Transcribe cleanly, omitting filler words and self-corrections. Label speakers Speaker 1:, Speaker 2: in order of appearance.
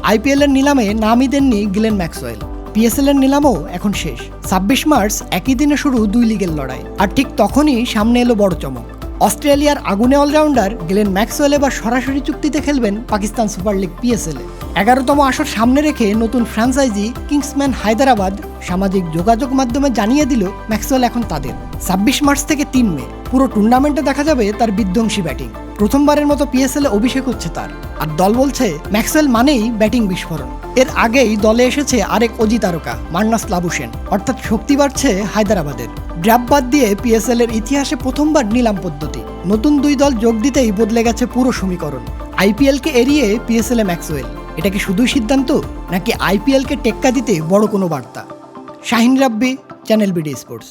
Speaker 1: IPL এর নিলামে নামই দেননি গ্লেন ম্যাক্সওয়েল। পিএসএল এর নিলামও এখন শেষ। ২৬ মার্চ একই দিনে শুরু দুই লিগের লড়াই। আর ঠিক তখনই সামনে এলো বড় চমক। অস্ট্রেলিয়ার আগুনে অলরাউন্ডার গ্লেন ম্যাক্সওয়েল এবার সরাসরি চুক্তিতে খেলবেন পাকিস্তান সুপার লিগ পিএসএল-এ। ১১তম আসর সামনে রেখে নতুন ফ্র্যাঞ্চাইজি কিংসম্যান হায়দ্রাবাদ সামাজিক যোগাযোগ মাধ্যমে জানিয়ে দিল ম্যাক্সওয়েল এখন তাদের। ২৬ মার্চ থেকে ৩ মে পুরো টুর্নামেন্টে দেখা যাবে তার বিধ্বংসী ব্যাটিং। প্রথমবারের মতো পিএসএল-এ অভিষেক হচ্ছে তার। আর দল বলছে ম্যাক্সওয়েল মানেই ব্যাটিং বিস্ফোরণ। এর আগেই দলে এসেছে আরেক অজি তারকা মার্নাস লাবুশেন, অর্থাৎ শক্তি বাড়ছে হায়দ্রাবাদের। ড্রাফট বাদ দিয়ে পিএসএল এর ইতিহাসে প্রথমবার নিলাম পদ্ধতি। নতুন দুই দল যোগ দিতেই বদলে গেছে পুরো সমীকরণ। আইপিএলকে এড়িয়ে পিএসএল-এ ম্যাক্সওয়েল, এটা কি শুধুই সিদ্ধান্ত, নাকি আইপিএলকে টেক্কা দিতে বড় কোনো বার্তা? শাহিন রাব্বি, চ্যানেল বিডি স্পোর্টস।